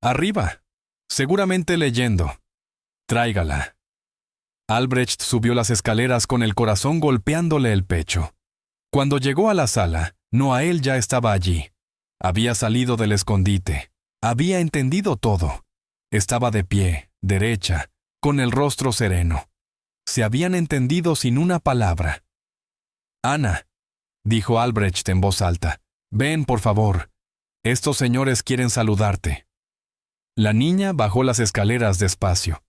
Arriba. Seguramente leyendo. Tráigala. Albrecht subió las escaleras con el corazón golpeándole el pecho. Cuando llegó a la sala, Noael ya estaba allí. Había salido del escondite. Había entendido todo. Estaba de pie, derecha, con el rostro sereno. Se habían entendido sin una palabra. Ana, dijo Albrecht en voz alta, ven, por favor. Estos señores quieren saludarte. La niña bajó las escaleras despacio.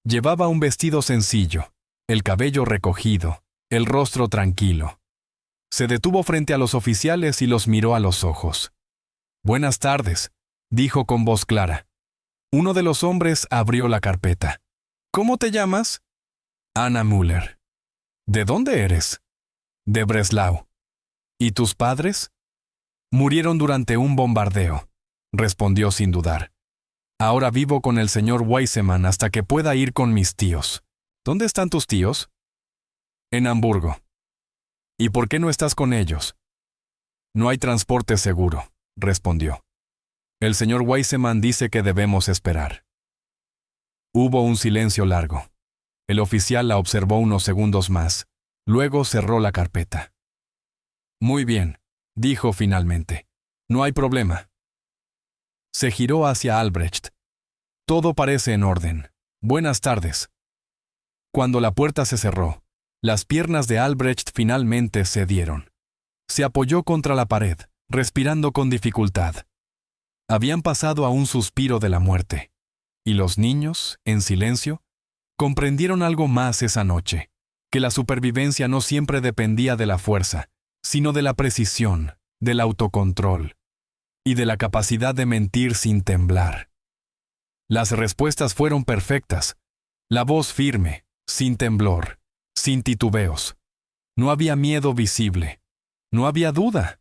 Llevaba un vestido sencillo, el cabello recogido, el rostro tranquilo. Se detuvo frente a los oficiales y los miró a los ojos. Buenas tardes, dijo con voz clara. Uno de los hombres abrió la carpeta. ¿Cómo te llamas? Anna Müller. ¿De dónde eres? De Breslau. ¿Y tus padres? Murieron durante un bombardeo, respondió sin dudar. Ahora vivo con el señor Weissemann hasta que pueda ir con mis tíos. ¿Dónde están tus tíos? En Hamburgo. ¿Y por qué no estás con ellos? No hay transporte seguro, respondió. El señor Weissemann dice que debemos esperar. Hubo un silencio largo. El oficial la observó unos segundos más. Luego cerró la carpeta. Muy bien, dijo finalmente. No hay problema. Se giró hacia Albrecht. Todo parece en orden. Buenas tardes. Cuando la puerta se cerró, las piernas de Albrecht finalmente cedieron. Se apoyó contra la pared, respirando con dificultad. Habían pasado a un suspiro de la muerte. Y los niños, en silencio, comprendieron algo más esa noche, que la supervivencia no siempre dependía de la fuerza, sino de la precisión, del autocontrol y de la capacidad de mentir sin temblar. Las respuestas fueron perfectas. La voz firme, sin temblor, sin titubeos. No había miedo visible. No había duda.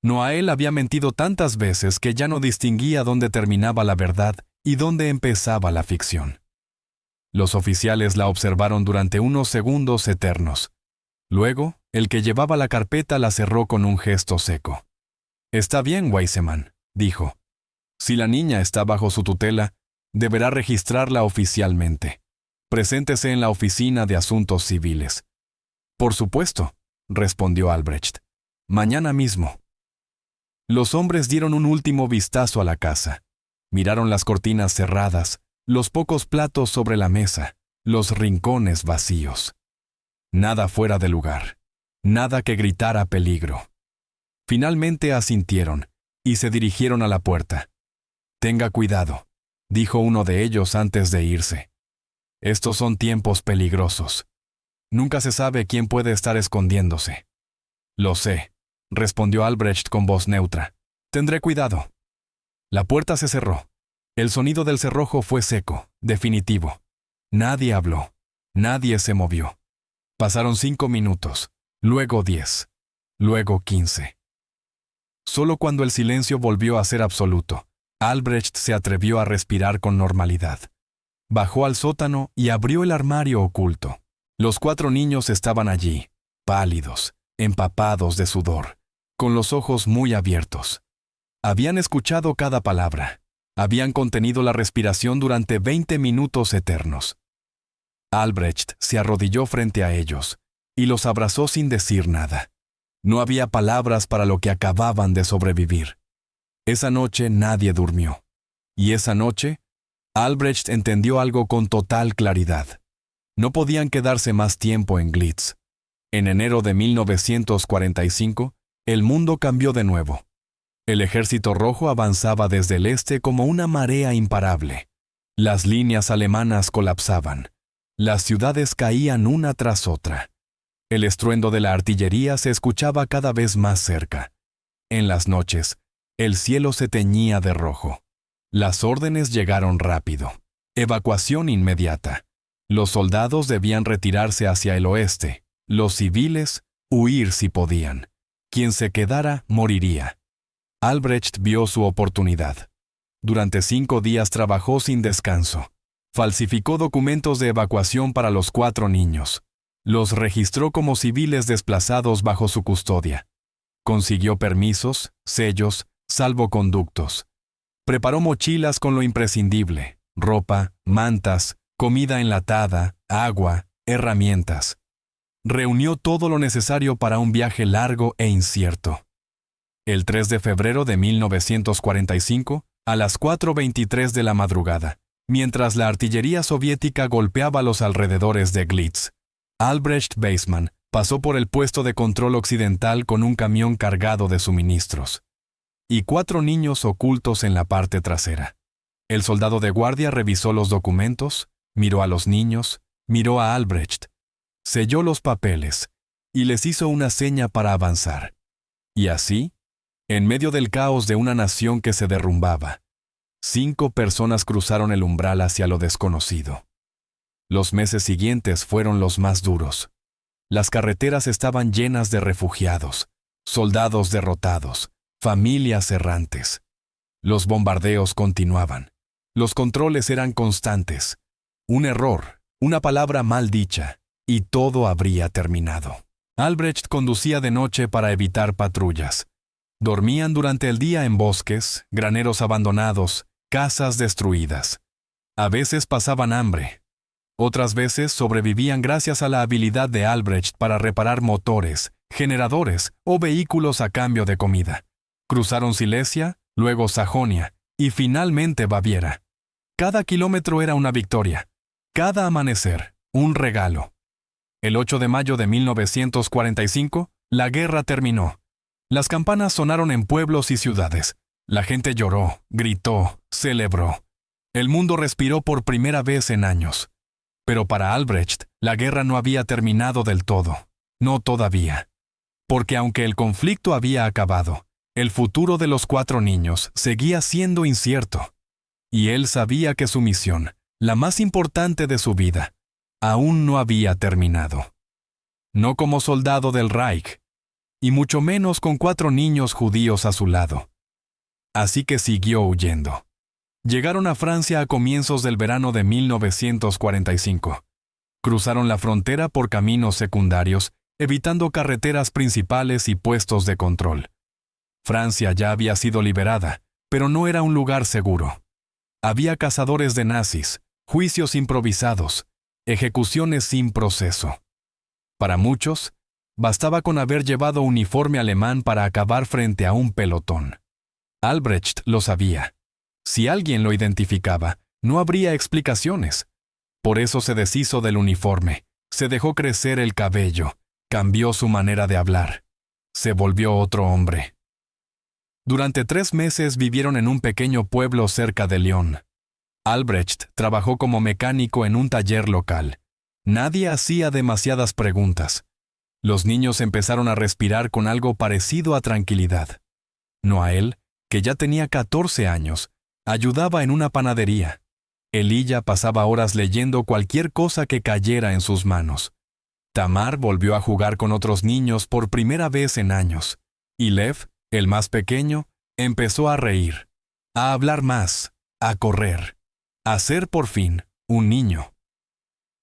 Noael había mentido tantas veces que ya no distinguía dónde terminaba la verdad y dónde empezaba la ficción. Los oficiales la observaron durante unos segundos eternos. Luego, el que llevaba la carpeta la cerró con un gesto seco. Está bien, Weissemann, dijo. Si la niña está bajo su tutela, deberá registrarla oficialmente. Preséntese en la oficina de asuntos civiles. Por supuesto, respondió Albrecht. Mañana mismo. Los hombres dieron un último vistazo a la casa. Miraron las cortinas cerradas, los pocos platos sobre la mesa, los rincones vacíos. Nada fuera de lugar. Nada que gritara peligro. Finalmente asintieron y se dirigieron a la puerta. Tenga cuidado, dijo uno de ellos antes de irse. Estos son tiempos peligrosos. Nunca se sabe quién puede estar escondiéndose. Lo sé, respondió Albrecht con voz neutra. Tendré cuidado. La puerta se cerró. El sonido del cerrojo fue seco, definitivo. Nadie habló. Nadie se movió. Pasaron 5 minutos, luego 10, luego 15. Solo cuando el silencio volvió a ser absoluto, Albrecht se atrevió a respirar con normalidad. Bajó al sótano y abrió el armario oculto. Los 4 niños estaban allí, pálidos, empapados de sudor, con los ojos muy abiertos. Habían escuchado cada palabra. Habían contenido la respiración durante 20 minutos eternos. Albrecht se arrodilló frente a ellos y los abrazó sin decir nada. No había palabras para lo que acababan de sobrevivir. Esa noche nadie durmió. Y esa noche, Albrecht entendió algo con total claridad. No podían quedarse más tiempo en Glitz. En enero de 1945, el mundo cambió de nuevo. El ejército rojo avanzaba desde el este como una marea imparable. Las líneas alemanas colapsaban. Las ciudades caían una tras otra. El estruendo de la artillería se escuchaba cada vez más cerca. En las noches, el cielo se teñía de rojo. Las órdenes llegaron rápido. Evacuación inmediata. Los soldados debían retirarse hacia el oeste. Los civiles, huir si podían. Quien se quedara, moriría. Albrecht vio su oportunidad. Durante 5 días trabajó sin descanso. Falsificó documentos de evacuación para los 4 niños. Los registró como civiles desplazados bajo su custodia. Consiguió permisos, sellos, salvoconductos. Preparó mochilas con lo imprescindible: ropa, mantas, comida enlatada, agua, herramientas. Reunió todo lo necesario para un viaje largo e incierto. El 3 de febrero de 1945, a las 4:23 de la madrugada, mientras la artillería soviética golpeaba los alrededores de Glitz, Albrecht Weissemann pasó por el puesto de control occidental con un camión cargado de suministros y 4 niños ocultos en la parte trasera. El soldado de guardia revisó los documentos, miró a los niños, miró a Albrecht, selló los papeles y les hizo una seña para avanzar. Y así, en medio del caos de una nación que se derrumbaba, 5 personas cruzaron el umbral hacia lo desconocido. Los meses siguientes fueron los más duros. Las carreteras estaban llenas de refugiados, soldados derrotados, familias errantes. Los bombardeos continuaban. Los controles eran constantes. Un error, una palabra mal dicha, y todo habría terminado. Albrecht conducía de noche para evitar patrullas. Dormían durante el día en bosques, graneros abandonados, casas destruidas. A veces pasaban hambre. Otras veces sobrevivían gracias a la habilidad de Albrecht para reparar motores, generadores o vehículos a cambio de comida. Cruzaron Silesia, luego Sajonia y finalmente Baviera. Cada kilómetro era una victoria. Cada amanecer, un regalo. El 8 de mayo de 1945, la guerra terminó. Las campanas sonaron en pueblos y ciudades. La gente lloró, gritó, celebró. El mundo respiró por primera vez en años. Pero para Albrecht, la guerra no había terminado del todo. No todavía. Porque aunque el conflicto había acabado, el futuro de los 4 niños seguía siendo incierto. Y él sabía que su misión, la más importante de su vida, aún no había terminado. No como soldado del Reich, y mucho menos con 4 niños judíos a su lado. Así que siguió huyendo. Llegaron a Francia a comienzos del verano de 1945. Cruzaron la frontera por caminos secundarios, evitando carreteras principales y puestos de control. Francia ya había sido liberada, pero no era un lugar seguro. Había cazadores de nazis, juicios improvisados, ejecuciones sin proceso. Para muchos, bastaba con haber llevado uniforme alemán para acabar frente a un pelotón. Albrecht lo sabía. Si alguien lo identificaba, no habría explicaciones. Por eso se deshizo del uniforme, se dejó crecer el cabello, cambió su manera de hablar. Se volvió otro hombre. Durante 3 meses vivieron en un pequeño pueblo cerca de Lyon. Albrecht trabajó como mecánico en un taller local. Nadie hacía demasiadas preguntas. Los niños empezaron a respirar con algo parecido a tranquilidad. Noael, que ya tenía 14 años, ayudaba en una panadería. Elilla pasaba horas leyendo cualquier cosa que cayera en sus manos. Tamar volvió a jugar con otros niños por primera vez en años. Y Lev, el más pequeño, empezó a reír, a hablar más, a correr, a ser por fin un niño.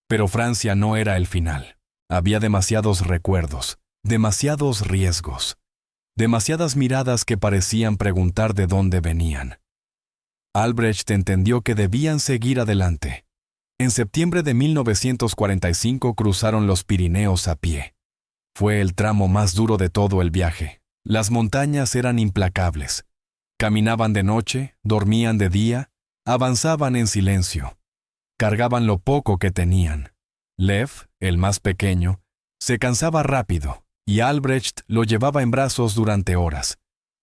Pero Francia no era el final. Había demasiados recuerdos, demasiados riesgos, demasiadas miradas que parecían preguntar de dónde venían. Albrecht entendió que debían seguir adelante. En septiembre de 1945 cruzaron los Pirineos a pie. Fue el tramo más duro de todo el viaje. Las montañas eran implacables. Caminaban de noche, dormían de día, avanzaban en silencio. Cargaban lo poco que tenían. Lev, el más pequeño, se cansaba rápido, y Albrecht lo llevaba en brazos durante horas.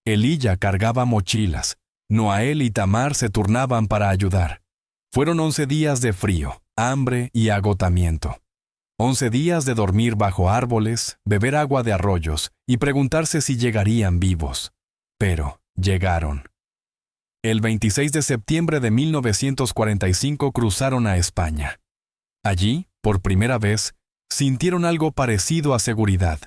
Elilla cargaba mochilas. Noael y Tamar se turnaban para ayudar. Fueron 11 días de frío, hambre y agotamiento. 11 días de dormir bajo árboles, beber agua de arroyos y preguntarse si llegarían vivos. Pero llegaron. El 26 de septiembre de 1945 cruzaron a España. Allí, por primera vez, sintieron algo parecido a seguridad.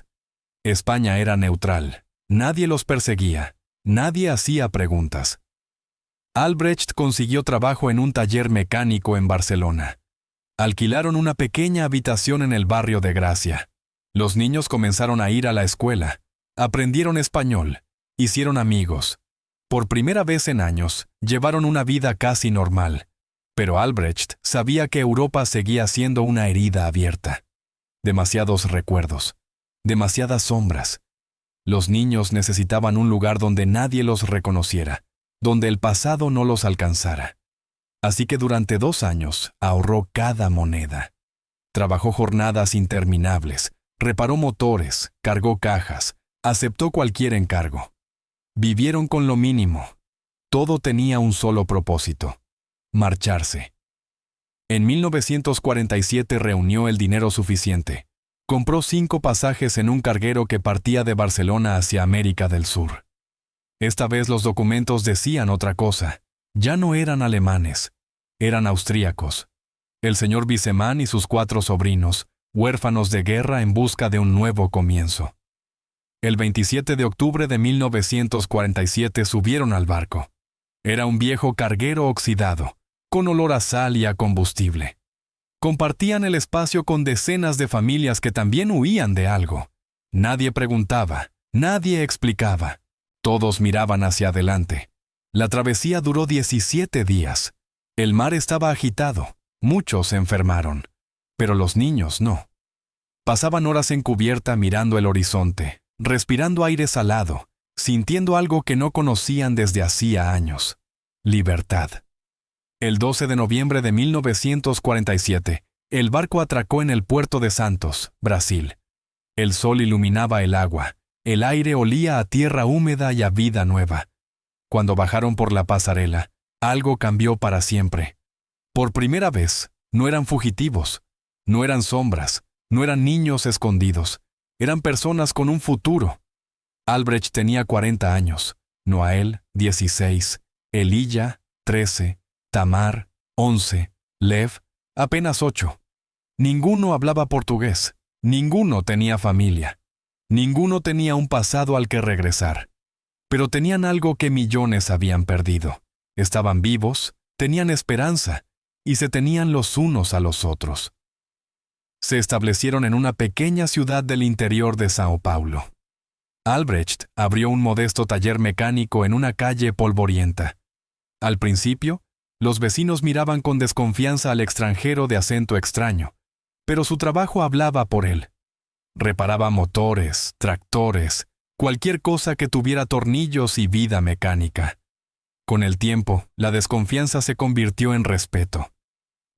España era neutral. Nadie los perseguía. Nadie hacía preguntas. Albrecht consiguió trabajo en un taller mecánico en Barcelona. Alquilaron una pequeña habitación en el barrio de Gracia. Los niños comenzaron a ir a la escuela. Aprendieron español. Hicieron amigos. Por primera vez en años, llevaron una vida casi normal. Pero Albrecht sabía que Europa seguía siendo una herida abierta. Demasiados recuerdos. Demasiadas sombras. Los niños necesitaban un lugar donde nadie los reconociera, donde el pasado no los alcanzara. Así que durante 2 años ahorró cada moneda. Trabajó jornadas interminables, reparó motores, cargó cajas, aceptó cualquier encargo. Vivieron con lo mínimo. Todo tenía un solo propósito: marcharse. En 1947 reunió el dinero suficiente. Compró 5 pasajes en un carguero que partía de Barcelona hacia América del Sur. Esta vez los documentos decían otra cosa. Ya no eran alemanes, eran austríacos. El señor Bissemann y sus 4 sobrinos, huérfanos de guerra en busca de un nuevo comienzo. El 27 de octubre de 1947 subieron al barco. Era un viejo carguero oxidado, con olor a sal y a combustible. Compartían el espacio con decenas de familias que también huían de algo. Nadie preguntaba, nadie explicaba. Todos miraban hacia adelante. La travesía duró 17 días. El mar estaba agitado. Muchos se enfermaron. Pero los niños no. Pasaban horas en cubierta mirando el horizonte, respirando aire salado, sintiendo algo que no conocían desde hacía años: libertad. El 12 de noviembre de 1947, el barco atracó en el puerto de Santos, Brasil. El sol iluminaba el agua, el aire olía a tierra húmeda y a vida nueva. Cuando bajaron por la pasarela, algo cambió para siempre. Por primera vez, no eran fugitivos, no eran sombras, no eran niños escondidos, eran personas con un futuro. Albrecht tenía 40 años, Noael, 16, Elijah, 13, Tamar, 11, Lev, apenas 8. Ninguno hablaba portugués, ninguno tenía familia, ninguno tenía un pasado al que regresar. Pero tenían algo que millones habían perdido. Estaban vivos, tenían esperanza, y se tenían los unos a los otros. Se establecieron en una pequeña ciudad del interior de Sao Paulo. Albrecht abrió un modesto taller mecánico en una calle polvorienta. Al principio, los vecinos miraban con desconfianza al extranjero de acento extraño, pero su trabajo hablaba por él. Reparaba motores, tractores, cualquier cosa que tuviera tornillos y vida mecánica. Con el tiempo, la desconfianza se convirtió en respeto.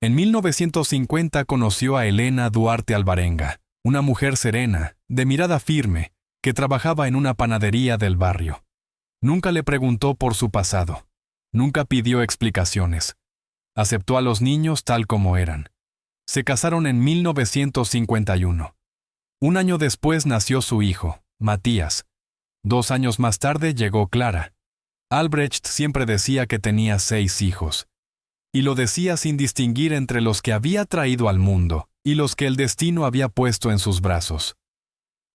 En 1950 conoció a Elena Duarte Alvarenga, una mujer serena, de mirada firme, que trabajaba en una panadería del barrio. Nunca le preguntó por su pasado. Nunca pidió explicaciones. Aceptó a los niños tal como eran. Se casaron en 1951. Un año después nació su hijo, Matías. 2 años más tarde llegó Clara. Albrecht siempre decía que tenía 6 hijos. Y lo decía sin distinguir entre los que había traído al mundo y los que el destino había puesto en sus brazos.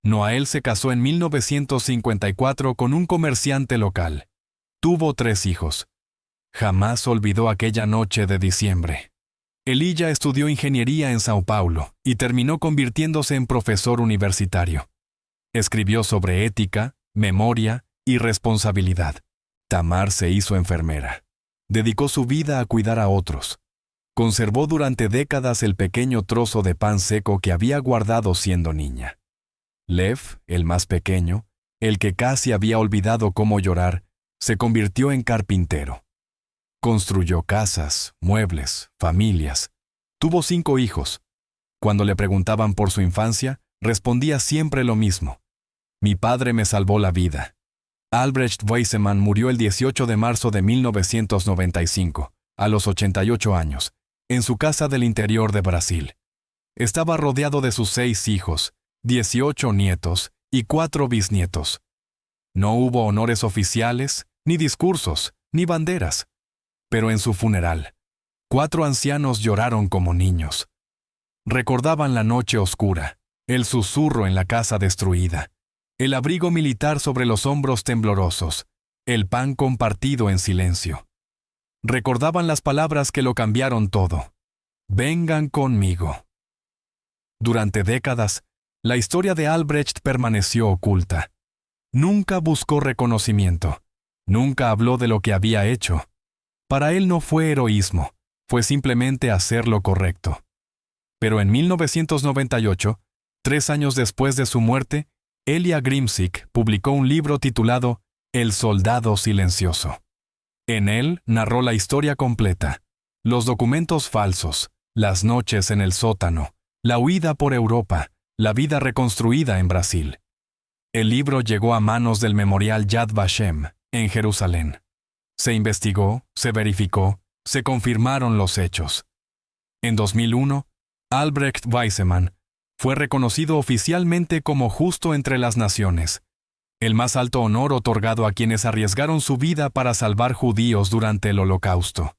Noael se casó en 1954 con un comerciante local. Tuvo 3 hijos. Jamás olvidó aquella noche de diciembre. Elijah estudió ingeniería en Sao Paulo y terminó convirtiéndose en profesor universitario. Escribió sobre ética, memoria y responsabilidad. Tamar se hizo enfermera. Dedicó su vida a cuidar a otros. Conservó durante décadas el pequeño trozo de pan seco que había guardado siendo niña. Lev, el más pequeño, el que casi había olvidado cómo llorar, se convirtió en carpintero. Construyó casas, muebles, familias. Tuvo 5 hijos. Cuando le preguntaban por su infancia, respondía siempre lo mismo: mi padre me salvó la vida. Albrecht Weissemann murió el 18 de marzo de 1995, a los 88 años, en su casa del interior de Brasil. Estaba rodeado de sus 6 hijos, 18 nietos y 4 bisnietos. No hubo honores oficiales, ni discursos, ni banderas. Pero en su funeral, 4 ancianos lloraron como niños. Recordaban la noche oscura, el susurro en la casa destruida, el abrigo militar sobre los hombros temblorosos, el pan compartido en silencio. Recordaban las palabras que lo cambiaron todo: vengan conmigo. Durante décadas, la historia de Albrecht permaneció oculta. Nunca buscó reconocimiento, nunca habló de lo que había hecho. Para él no fue heroísmo, fue simplemente hacer lo correcto. Pero en 1998, 3 años después de su muerte, Elia Grimsik publicó un libro titulado El soldado silencioso. En él narró la historia completa: los documentos falsos, las noches en el sótano, la huida por Europa, la vida reconstruida en Brasil. El libro llegó a manos del Memorial Yad Vashem, en Jerusalén. Se investigó, se verificó, se confirmaron los hechos. En 2001, Albrecht Weissemann fue reconocido oficialmente como justo entre las naciones, el más alto honor otorgado a quienes arriesgaron su vida para salvar judíos durante el Holocausto.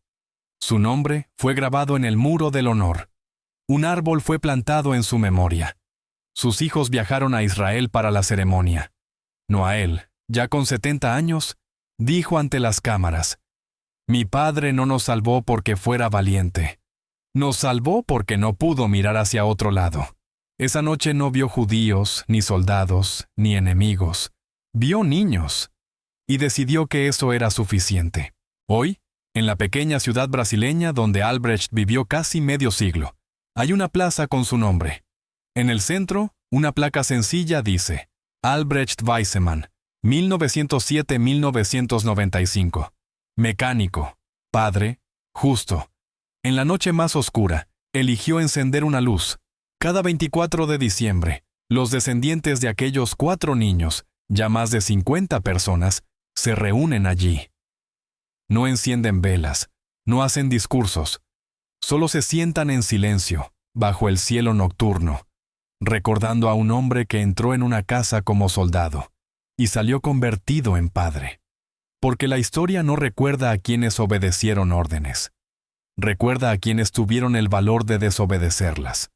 Su nombre fue grabado en el Muro del Honor. Un árbol fue plantado en su memoria. Sus hijos viajaron a Israel para la ceremonia. Noael, ya con 70 años, dijo ante las cámaras: mi padre no nos salvó porque fuera valiente. Nos salvó porque no pudo mirar hacia otro lado. Esa noche no vio judíos, ni soldados, ni enemigos. Vio niños. Y decidió que eso era suficiente. Hoy, en la pequeña ciudad brasileña donde Albrecht vivió casi medio siglo, Hay una plaza con su nombre. En el centro, una placa sencilla dice, Albrecht Weissemann, 1907-1995. Mecánico, padre, justo. En la noche más oscura, eligió encender una luz. Cada 24 de diciembre, los descendientes de aquellos 4 niños, ya más de 50 personas, se reúnen allí. No encienden velas, no hacen discursos, solo se sientan en silencio, bajo el cielo nocturno, recordando a un hombre que entró en una casa como soldado y salió convertido en padre. Porque la historia no recuerda a quienes obedecieron órdenes, recuerda a quienes tuvieron el valor de desobedecerlas.